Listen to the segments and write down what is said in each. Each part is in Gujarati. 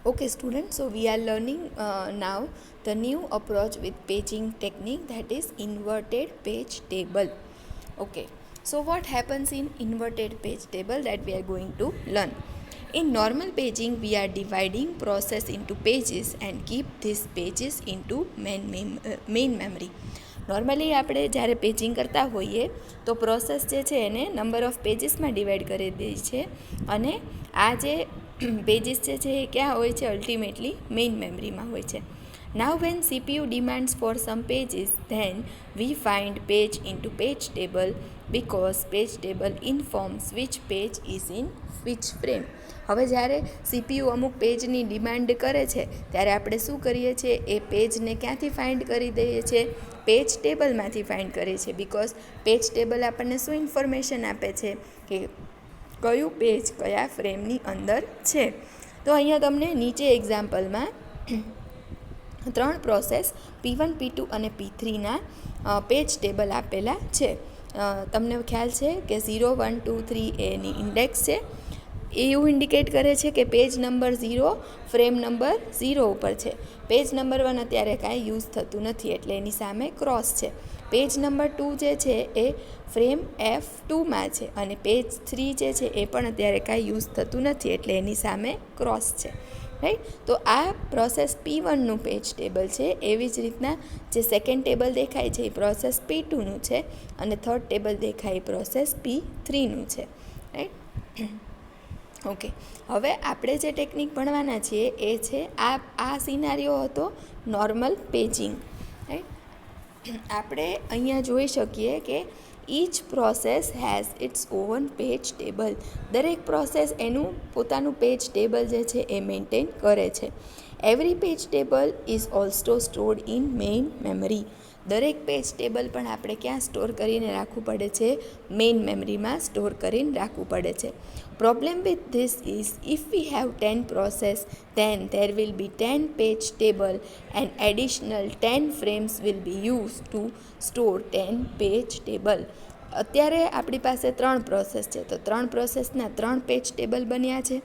Okay students, so we are learning now the new approach with paging technique, that is inverted page table. Okay, so what happens in inverted page table, that we are going to learn. In normal paging we are dividing process into pages and keep these pages into main memory. Normally આપણે જ્યારે પેજિંગ કરતા હોઈએ તો પ્રોસેસ જે છે એને નંબર ઓફ પેજીસમાં ડિવાઈડ કરી દે છે, અને આ જે પેજીસ જે છે એ ક્યાં હોય છે, અલ્ટિમેટલી મેઇન મેમરીમાં હોય છે. Now when CPU demands for some pages, then we find page into page table because page table informs which page is in which frame. હવે જ્યારે CPU અમુક પેજની ડિમાન્ડ કરે છે ત્યારે આપણે શું કરીએ છીએ, એ પેજને ક્યાંથી ફાઇન્ડ કરી દઈએ છીએ, પેજ ટેબલમાંથી ફાઇન્ડ કરીએ છીએ. બિકોઝ પેજ ટેબલ આપણને શું ઇન્ફોર્મેશન આપે છે કે કયું પેજ કયા ફ્રેમની અંદર છે. તો અહીંયા તમને નીચે એક્ઝામ્પલમાં 3 પ્રોસેસ P1, P2 અને P3ના પેજ ટેબલ આપેલા છે. તમને ખ્યાલ છે કે 0, 1, 2, 3 એની ઇન્ડેક્સ છે. એ એવું ઇન્ડિકેટ કરે છે કે પેજ નંબર 0 ફ્રેમ નંબર 0 ઉપર છે. પેજ નંબર 1 અત્યારે કાંઈ યુઝ થતું નથી એટલે એની સામે ક્રોસ છે. પેજ નંબર 2 જે છે એ ફ્રેમ F2માં છે, અને પેજ 3 જે છે એ પણ અત્યારે કાંઈ યુઝ થતું નથી એટલે એની સામે ક્રોસ છે. રાઈટ. તો આ પ્રોસેસ P1નું પેજ ટેબલ છે. એવી જ રીતના જે સેકન્ડ ટેબલ દેખાય છે એ પ્રોસેસ P2નું છે, અને થર્ડ ટેબલ દેખાય એ પ્રોસેસ P3નું છે. રાઈટ. ઓકે, હવે આપણે જે ટેકનિક ભણવાના છીએ એ છે આ સિનારીઓ હતો નોર્મલ પેજિંગ. રાઈટ. આપણે અહીંયા જોઈ શકીએ કે each process has its own page table. દરેક પ્રોસેસ એનું પોતાનું પેજ ટેબલ જે છે એ મેન્ટેન કરે છે. Every page table is also stored in main memory. દરેક પેજ ટેબલ પણ આપણે ક્યાં સ્ટોર કરીને રાખવું પડે છે, મેઇન મેમરીમાં સ્ટોર કરીને રાખવું પડે છે. Problem with this is if we have 10 process then there will be 10 page table and additional 10 frames will be used to store 10 page table. અત્યારે આપણી પાસે 3 પ્રોસેસ છે તો 3 પ્રોસેસના 3 પેજ ટેબલ બન્યા છે.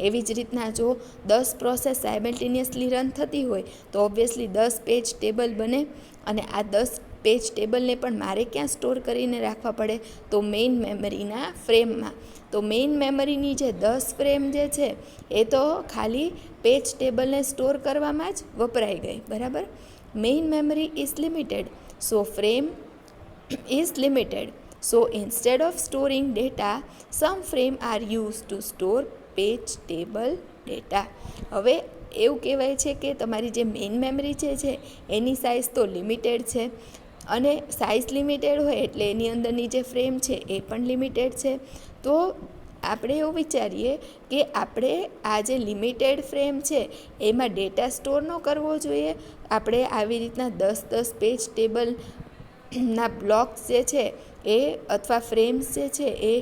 એવી જ રીતના જો 10 પ્રોસેસ સાયમલ્ટેનિયસલી રન થતી હોય તો ઓબ્વિયસલી 10 પેજ ટેબલ બને, અને આ 10 પેજ ટેબલને પણ મારે ક્યાં સ્ટોર કરીને રાખવા પડે, તો મેઇન મેમરીના ફ્રેમમાં. તો મેઇન મેમરીની જે 10 ફ્રેમ જે છે એ તો ખાલી પેજ ટેબલને સ્ટોર કરવામાં જ વપરાઈ ગઈ. બરાબર. Main memory is limited, so frame is limited. So instead of storing data, some frame are used to store page table data. હવે એવું કહેવાય છે કે તમારી જે મેઇન મેમરી છે એની સાઇઝ તો લિમિટેડ છે, અને સાઇઝ લિમિટેડ હોય એટલે એની અંદરની જે ફ્રેમ છે એ પણ લિમિટેડ છે. તો આપણે એવું વિચારીએ કે આપણે આ જે લિમિટેડ ફ્રેમ છે એમાં ડેટા સ્ટોર ન કરવો જોઈએ. આપણે આવી રીતના 10 પેજ ટેબલના બ્લોક્સ જે છે એ અથવા ફ્રેમ્સ જે છે એ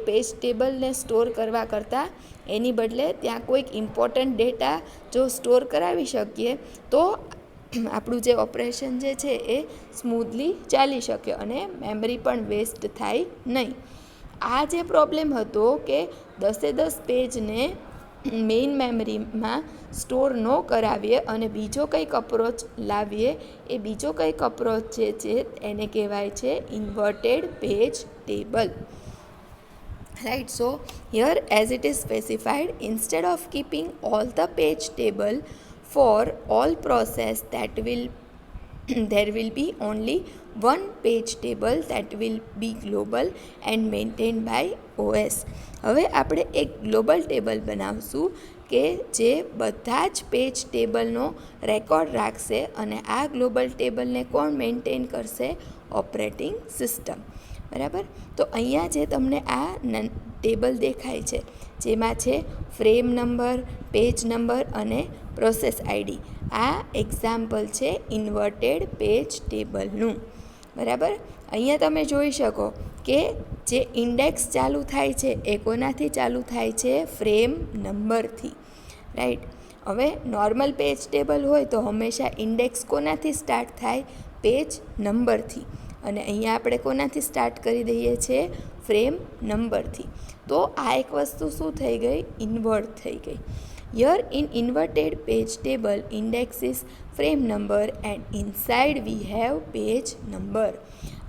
પેજ ટેબલને સ્ટોર કરવા કરતાં એની બદલે ત્યાં કોઈક ઇમ્પોર્ટન્ટ ડેટા જો સ્ટોર કરાવી શકીએ તો આપણું જે ઓપરેશન જે છે એ સ્મૂથલી ચાલી શકે અને મેમરી પણ વેસ્ટ થાય નહીં. આ જે પ્રોબ્લેમ હતો કે 10 પેજને મેઇન મેમરીમાં સ્ટોર ન કરાવીએ અને બીજો કંઈક અપ્રોચ લાવીએ, એ બીજો કંઈક અપ્રોચ જે છે એને કહેવાય છે inverted page table. Right. So here as it is specified, instead of keeping all the page table for all process there will be only one page table that will be global and maintained by OS. હવે આપણે એક ગ્લોબલ ટેબલ બનાવશું કે જે બધા જ પેજ ટેબલનો રેકોર્ડ રાખશે, અને આ ગ્લોબલ ટેબલને કોણ મેન્ટેન કરશે, ઓપરેટિંગ સિસ્ટમ. બરાબર. તો અહીંયા જે તમને આ ટેબલ દેખાય છે જેમાં છે ફ્રેમ નંબર, પેજ નંબર અને પ્રોસેસ આઈડી. આ એક્ઝામ્પલ છે ઇન્વર્ટેડ પેજ ટેબલનું. બરાબર. અહીંયા તમે જોઈ શકો કે જે ઇન્ડેક્સ ચાલુ થાય છે એ કોનાથી ચાલુ થાય છે, ફ્રેમ નંબરથી. રાઈટ. હવે નોર્મલ પેજ ટેબલ હોય તો હંમેશા ઇન્ડેક્સ કોનાથી સ્ટાર્ટ થાય, પેજ નંબરથી, અને અહીંયા આપણે કોનાથી સ્ટાર્ટ કરી દઈએ છીએ, ફ્રેમ નંબરથી. તો આ એક વસ્તુ શું થઈ ગઈ, ઇન્વર્ટ થઈ ગઈ. Here in inverted page table, index is frame number and inside we have page number.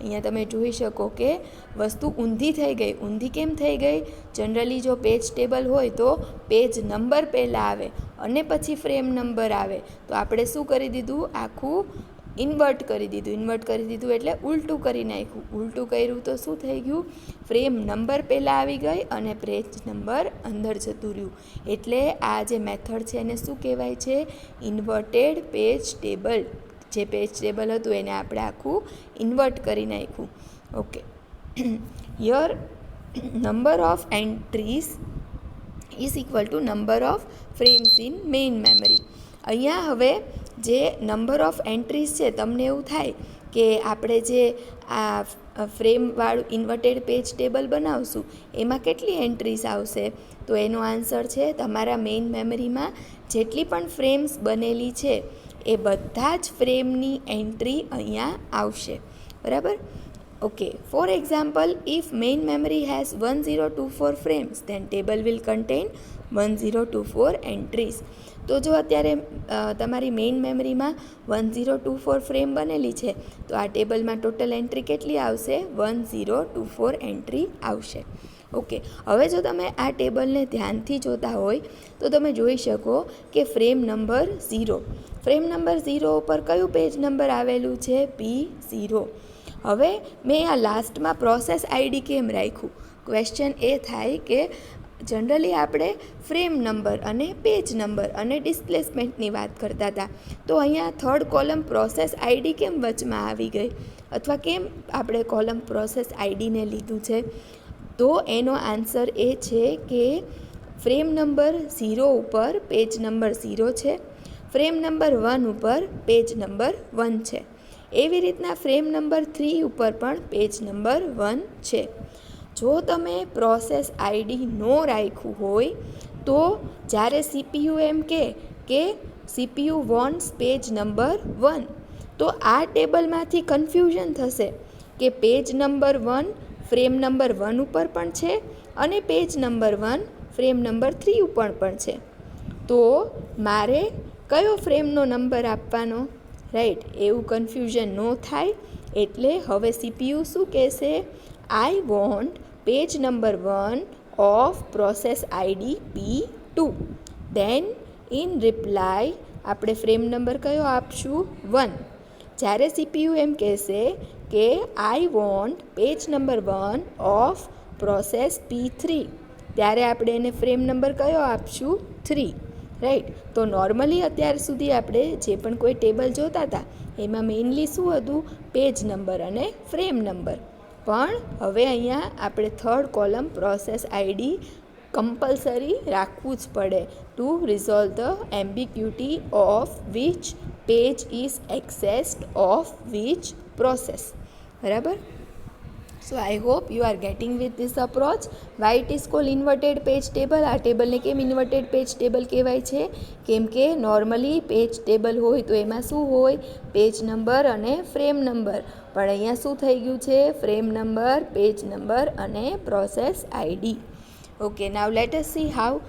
અહીંયા તમે જોઈ શકો કે વસ્તુ ઊંધી થઈ ગઈ. ઊંધી કેમ થઈ ગઈ? જનરલી જો પેજ ટેબલ હોય તો પેજ નંબર પહેલાં આવે અને પછી ફ્રેમ નંબર આવે. તો આપણે શું કરી દીધું? આખું ઇન્વર્ટ કરી દીધું એટલે ઉલટું કરી નાખ્યું. ઉલટું કર્યું તો શું થઈ ગયું? ફ્રેમ નંબર પહેલાં આવી ગઈ અને પેજ નંબર અંદર જતું રહ્યું. એટલે આ જે મેથડ છે એને શું કહેવાય છે? Inverted page table. જે પેજ ટેબલ હતું એને આપણે આખું ઇન્વર્ટ કરી નાખ્યું. Okay, here number of entries is equal to number of frames in main memory. અહીંયા હવે જે નંબર ઓફ એન્ટ્રીઝ છે, તમને એવું થાય કે આપણે જે આ ફ્રેમવાળું ઇન્વર્ટેડ પેજ ટેબલ બનાવશું એમાં કેટલી એન્ટ્રીઝ આવશે? તો એનો આન્સર છે તમારા મેઇન મેમરીમાં જેટલી પણ ફ્રેમ્સ બનેલી છે એ બધા જ ફ્રેમની એન્ટ્રી અહીંયા આવશે. બરાબર? Okay, for example, if main memory has 1024 frames then table will contain 1024 entries. તો જો અત્યારે તમારી મેઇન મેમરીમાં 1024 ફ્રેમ બનેલી છે તો આ ટેબલમાં ટોટલ એન્ટ્રી કેટલી આવશે? 1024 એન્ટ્રી આવશે. ઓકે, હવે જો તમે આ ટેબલને ધ્યાનથી જોતા હોય તો તમે જોઈ શકો કે ફ્રેમ નંબર 0. ફ્રેમ નંબર 0 ઉપર કયું પેજ નંબર આવેલું છે? P0. હવે મેં આ લાસ્ટમાં પ્રોસેસ આઈડી કેમ રાખ્યું? ક્વેશ્ચન એ થાય કે જનરલી આપણે ફ્રેમ નંબર અને પેજ નંબર અને ડિસ્પ્લેસમેન્ટની વાત કરતા હતા, તો અહીંયા થર્ડ કોલમ પ્રોસેસ આઈડી કેમ વચમાં આવી ગઈ? અથવા કેમ આપણે કોલમ પ્રોસેસ આઈડીને લીધું છે? તો એનો આન્સર એ છે કે ફ્રેમ નંબર 0 ઉપર પેજ નંબર 0 છે, ફ્રેમ નંબર 1 ઉપર પેજ નંબર 1 છે. એવી રીતના ફ્રેમ નંબર 3 ઉપર પણ પેજ નંબર 1 છે. જો તમે પ્રોસેસ આઈડી નો રાખ્યું હોય તો જ્યારે CPU એમ કે CPU વોન્ટ્સ પેજ નંબર 1, તો આ ટેબલમાંથી કન્ફ્યુઝન થશે કે પેજ નંબર 1 ફ્રેમ નંબર 1 ઉપર પણ છે અને પેજ નંબર 1 ફ્રેમ નંબર 3 ઉપર પણ છે. તો મારે કયો ફ્રેમનો નંબર આપવાનો? રાઈટ, એવું કન્ફ્યુઝન ન થાય એટલે હવે CPU શું કહેશે? I want page number 1 of process ID P2. Then in reply આપણે ફ્રેમ નંબર કયો આપશું? 1. જ્યારે CPU એમ કહેશે કે I want page number 1 of process P3, ત્યારે આપણે એને ફ્રેમ નંબર કયો આપશું? 3. રાઈટ, તો નોર્મલી અત્યાર સુધી આપણે જે પણ કોઈ ટેબલ જોતા હતા એમાં મેઇનલી શું હતું? પેજ નંબર અને ફ્રેમ નંબર. પણ હવે અહીંયા આપણે third column process ID compulsory રાખવું જ પડે to resolve the ambiguity of which page is accessed of which process. બરાબર? So I hope you are getting with this approach. Why it is call inverted page table? આ ટેબલને કેમ ઇન્વર્ટેડ પેજ ટેબલ કહેવાય છે? કેમ કે નોર્મલી પેજ ટેબલ હોય તો એમાં શું હોય? પેજ નંબર અને ફ્રેમ નંબર. પણ અહીંયા શું થઈ ગયું છે? ફ્રેમ નંબર, પેજ નંબર અને process ID. Okay, now let S C how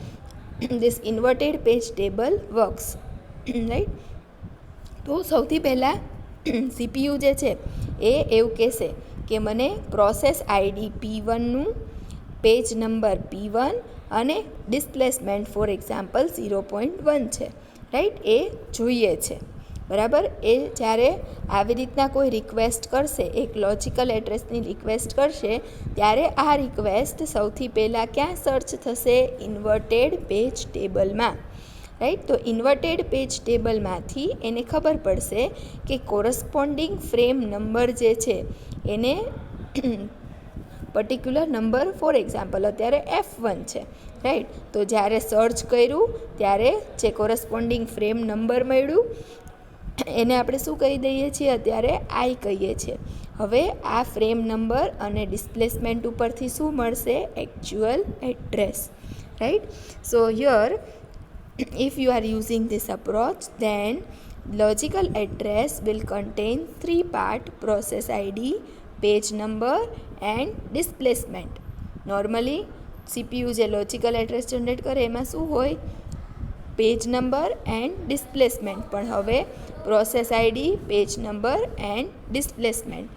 this inverted page table works. Right, તો સૌથી પહેલાં CPU જે છે એ એવું કહેશે કે મને પ્રોસેસ આઈડી P1નું પેજ નંબર P1 અને ડિસ્પ્લેસમેન્ટ ફોર એક્ઝામ્પલ 0.1 છે. રાઈટ, એ જોઈએ છે. બરાબર? એ જ્યારે આવી રીતના કોઈ રિક્વેસ્ટ કરશે, એક લોજિકલ એડ્રેસની રિક્વેસ્ટ કરશે, ત્યારે આ રિક્વેસ્ટ સૌથી પહેલાં ક્યાં સર્ચ થશે? ઇન્વર્ટેડ પેજ ટેબલમાં. રાઈટ, તો ઇન્વર્ટેડ પેજ ટેબલમાંથી એને ખબર પડશે કે કોરસ્પોન્ડિંગ ફ્રેમ નંબર જે છે એને પર્ટિક્યુલર નંબર, ફોર એક્ઝામ્પલ અત્યારે F1 છે. રાઈટ, તો જ્યારે સર્ચ કર્યું ત્યારે જે કોરસ્પોન્ડિંગ ફ્રેમ નંબર મળ્યું એને આપણે શું કહી દઈએ છીએ? અત્યારે આઈ કહીએ છીએ. હવે આ ફ્રેમ નંબર અને ડિસ્પ્લેસમેન્ટ ઉપરથી શું મળશે? Actual address. Right, so here if you are using this approach, then logical address will contain 3 part: process id, page number and displacement. Normally CPU જે લોજિકલ એડ્રેસ જનરેટ કરે એમાં શું હોય? પેજ નંબર એન્ડ ડિસ્પ્લેસમેન્ટ, પણ હવે process ID, page number and displacement.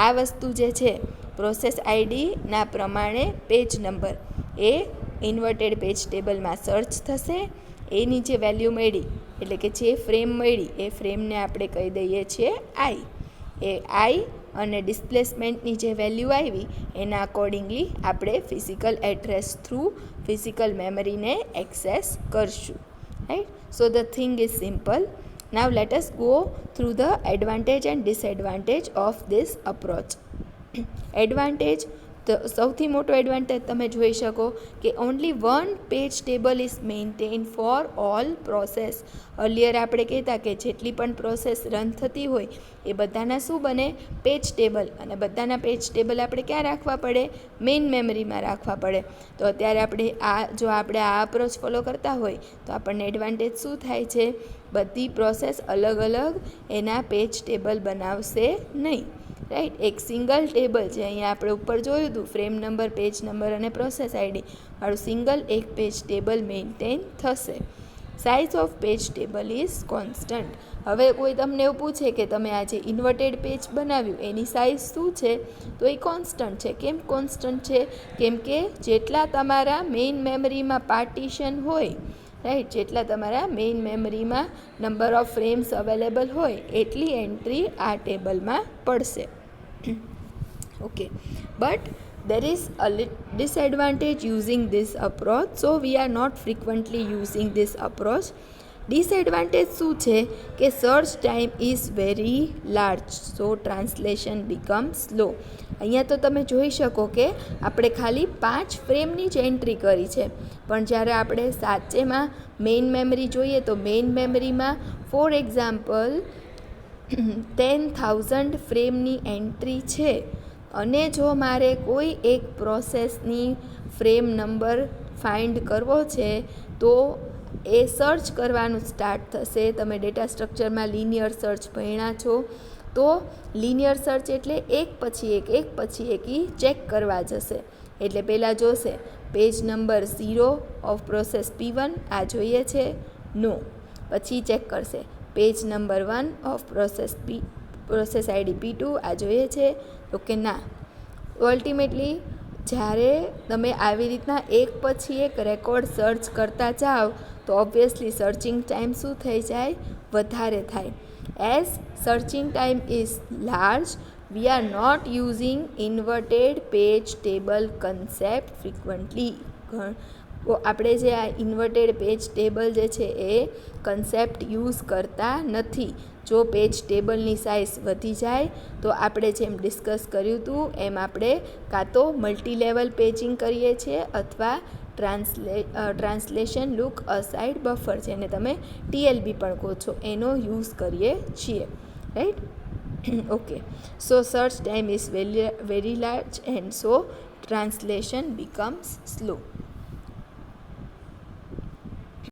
આ વસ્તુ જે છે પ્રોસેસ આઈડીના પ્રમાણે પેજ નંબર એ ઇન્વર્ટેડ પેજ ટેબલમાં સર્ચ થશે. એની જે વેલ્યુ મળી, એટલે કે જે ફ્રેમ મળી એ ફ્રેમને આપણે કહી દઈએ છીએ આઈ. એ આઈ અને ડિસ્પ્લેસમેન્ટની જે વેલ્યુ આવી એના અકોર્ડિંગલી આપણે ફિઝિકલ એડ્રેસ થ્રુ ફિઝિકલ મેમરીને એક્સેસ કરશું. Right. So the thing is simple. Now let us go through the advantage and disadvantage of this approach. Advantage, તો સૌથી મોટો એડવાન્ટેજ તમે જોઈ શકો કે only one page table is maintain for all process. Earlier આપણે કહેતા કે જેટલી પણ પ્રોસેસ રન થતી હોય એ બધાના શું બને, પેજ ટેબલ. અને બધાના પેજ ટેબલ આપણે ક્યાં રાખવા પડે, મેઇન મેમરીમાં રાખવા પડે. તો અત્યારે આપણે જો આપણે આ અપ્રોચ ફોલો કરતા હોય તો આપણને એડવાન્ટેજ શું થાય છે, બધી પ્રોસેસ અલગ અલગ એના પેજ ટેબલ બનાવશે નહીં. રાઈટ. એક સિંગલ ટેબલ જે અહીંયા આપણે ઉપર જોયું હતું, ફ્રેમ નંબર, પેજ નંબર અને પ્રોસેસ આઈડી વાળું સિંગલ એક પેજ ટેબલ મેન્ટેન થશે. Size of page table is constant. હવે કોઈ તમને એવું પૂછે કે તમે આ જે ઇન્વર્ટેડ પેજ બનાવ્યું એની સાઇઝ શું છે, તો એ કોન્સ્ટન્ટ છે. કેમ કોન્સ્ટન્ટ છે? કેમ કે જેટલા તમારા મેઇન મેમરીમાં પાર્ટીશન હોય, રાઈટ, જેટલા તમારા મેઇન મેમરીમાં નંબર ઓફ ફ્રેમ્સ અવેલેબલ હોય એટલી એન્ટ્રી આ ટેબલમાં પડશે. Okay, but there is a disadvantage using this approach, so we are not frequently using this approach. Disadvantage શું છે કે search time is very large, so translation become slow. અહીંયા તો તમે જોઈ શકો કે આપણે ખાલી 5 ફ્રેમની જ એન્ટ્રી કરી છે, પણ જ્યારે આપણે સાચેમાં મેઇન મેમરી જોઈએ તો મેઇન મેમરીમાં ફોર એક્ઝામ્પલ 10,000 ફ્રેમની એન્ટ્રી છે. અને જો મારે કોઈ એક પ્રોસેસની ફ્રેમ નંબર ફાઇન્ડ કરવો છે તો એ સર્ચ કરવાનું સ્ટાર્ટ થશે. તમે ડેટા સ્ટ્રક્ચરમાં લિનિયર સર્ચ ભણ્યા છો, તો લિનિયર સર્ચ એટલે એક પછી એક ચેક કરવા જશે. એટલે પહેલાં જોશે page number 0 off process P1 આ જોઈએ છે, નો. પછી ચેક કરશે page number 1 of process ID P2 આ જોઈએ છે, ઓકે, ના. અલ્ટિમેટલી જ્યારે તમે આવી રીતના એક પછી એક રેકોર્ડ સર્ચ કરતા જાઓ તો ઓબ્વિયસલી સર્ચિંગ ટાઈમ શું થઈ જાય, વધારે થાય. As searching time is large, we are not using inverted page table concept frequently. આપણે જે આ ઇન્વર્ટેડ પેજ ટેબલ જે છે એ કન્સેપ્ટ યુઝ કરતા નથી. જો પેજ ટેબલની સાઇઝ વધી જાય તો આપણે જેમ ડિસ્કસ કર્યું હતું એમ આપણે કાં તો મલ્ટી લેવલ પેજિંગ કરીએ છીએ અથવા ટ્રાન્સલેશન લુક અસાઇડ બફર, જેને તમે TLB પણ કહો છો, એનો યુઝ કરીએ છીએ. Right. Okay, so search time is very large and so translation becomes slow.